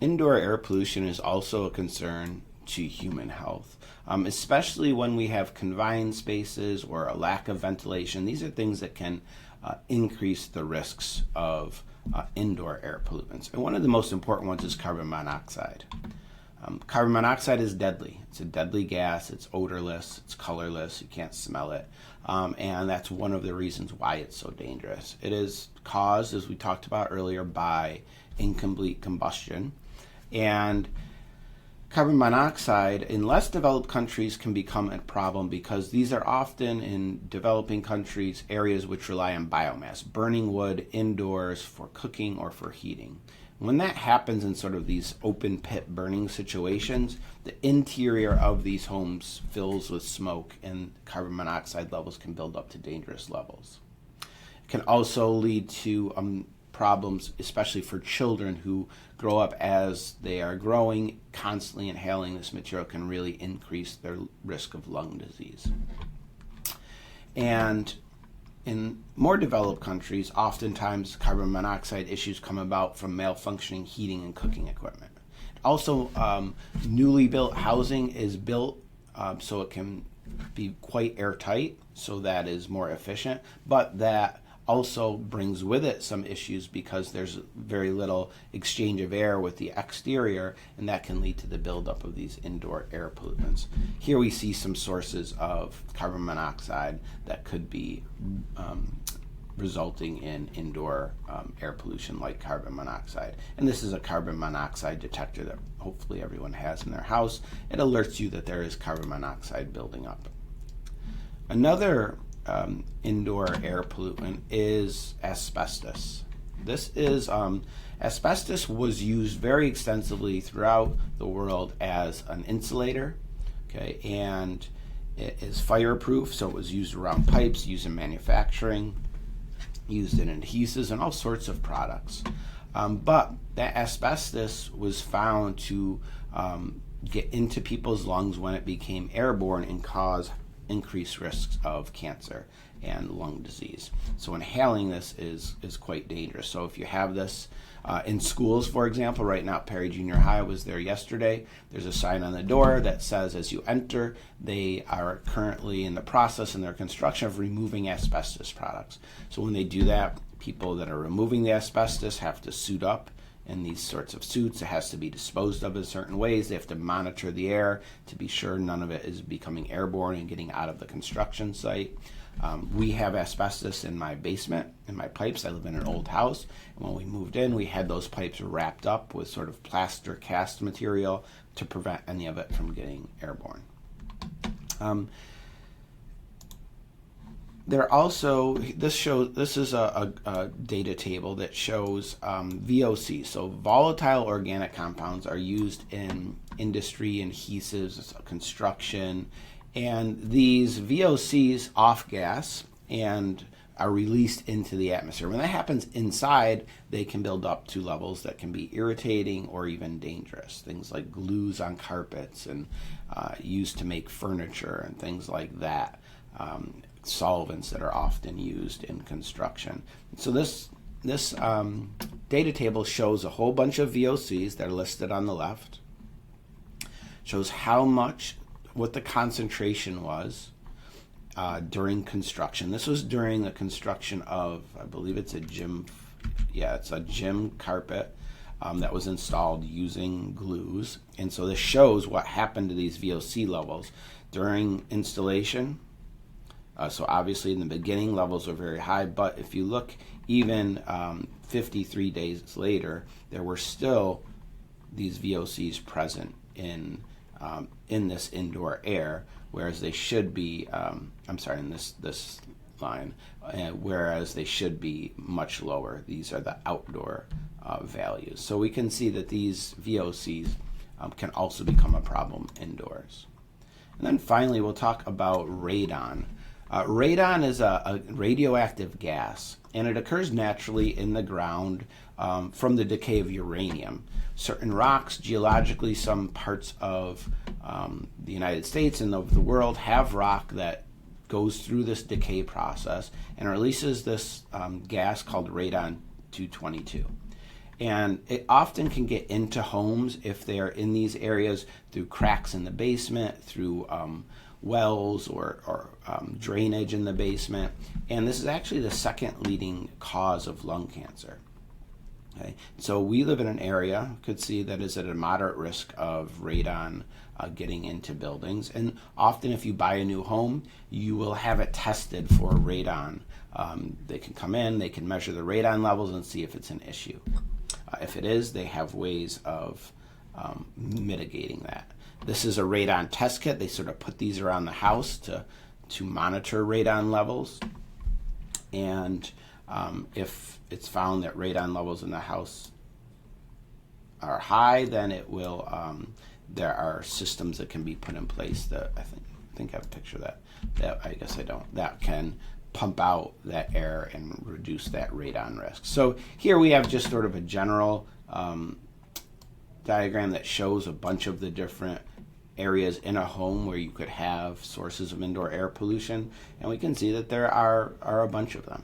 Indoor air pollution is also a concern to human health, especially when we have confined spaces or a lack of ventilation. These are things that can increase the risks of indoor air pollutants. And one of the most important ones is carbon monoxide. Carbon monoxide is deadly. It's a deadly gas. It's odorless. It's colorless. You can't smell it. And that's one of the reasons why it's so dangerous. It is caused, as we talked about earlier, by incomplete combustion. And carbon monoxide in less developed countries can become a problem because these are often, in developing countries, areas which rely on biomass, burning wood indoors for cooking or for heating. When that happens in sort of these open pit burning situations, the interior of these homes fills with smoke and carbon monoxide levels can build up to dangerous levels. It can also lead to problems, especially for children who grow up as they are growing. Constantly inhaling this material can really increase their risk of lung disease. And in more developed countries, oftentimes carbon monoxide issues come about from malfunctioning heating and cooking equipment. Also, newly built housing is built so it can be quite airtight, so that is more efficient, but that also brings with it some issues because there's very little exchange of air with the exterior, and that can lead to the buildup of these indoor air pollutants. Here we see some sources of carbon monoxide that could be resulting in indoor air pollution, like carbon monoxide. And this is a carbon monoxide detector that hopefully everyone has in their house. It alerts you that there is carbon monoxide building up. Another indoor air pollutant is asbestos. Asbestos was used very extensively throughout the world as an insulator, okay, and it is fireproof, so it was used around pipes, used in manufacturing, used in adhesives and all sorts of products. But that asbestos was found to get into people's lungs when it became airborne and cause increased risks of cancer and lung disease. So inhaling this is quite dangerous. So if you have this in schools, for example, right now at Perry Junior High, I was there yesterday, there's a sign on the door that says as you enter, they are currently in the process in their construction of removing asbestos products. So when they do that, people that are removing the asbestos have to suit up in these sorts of suits. It has to be disposed of in certain ways. They have to monitor the air to be sure none of it is becoming airborne and getting out of the construction site. We have asbestos in my basement, in my pipes. I live in an old house. And when we moved in, we had those pipes wrapped up with sort of plaster cast material to prevent any of it from getting airborne. This is a data table that shows VOC. So volatile organic compounds are used in industry, adhesives, construction, and these VOCs off gas and are released into the atmosphere. When that happens inside, they can build up to levels that can be irritating or even dangerous. Things like glues on carpets and used to make furniture and things like that. Solvents that are often used in construction. So this data table shows a whole bunch of VOCs that are listed on the left. Shows what the concentration was during construction. This was during the construction of, I believe it's a gym carpet that was installed using glues. And so this shows what happened to these VOC levels during installation. So obviously in the beginning levels are very high, but if you look even 53 days later, there were still these VOCs present in this indoor air, whereas they should be, in this line, whereas they should be much lower. These are the outdoor values. So we can see that these VOCs can also become a problem indoors. And then finally, we'll talk about radon. Radon is a radioactive gas, and it occurs naturally in the ground from the decay of uranium. Certain rocks, geologically, some parts of the United States and of the world have rock that goes through this decay process and releases this gas called radon-222. And it often can get into homes if they are in these areas through cracks in the basement, through wells or drainage in the basement. And this is actually the second leading cause of lung cancer. Okay. So we live in an area, could see, that is at a moderate risk of radon getting into buildings. And often if you buy a new home, you will have it tested for radon. They can come in, they can measure the radon levels and see if it's an issue. If it is, they have ways of mitigating that. This is a radon test kit. They sort of put these around the house to monitor radon levels. And if it's found that radon levels in the house are high, then it will, there are systems that can be put in place that I think I have a picture of that I guess I don't, that can pump out that air and reduce that radon risk. So here we have just sort of a general diagram that shows a bunch of the different areas in a home where you could have sources of indoor air pollution, and we can see that there are a bunch of them.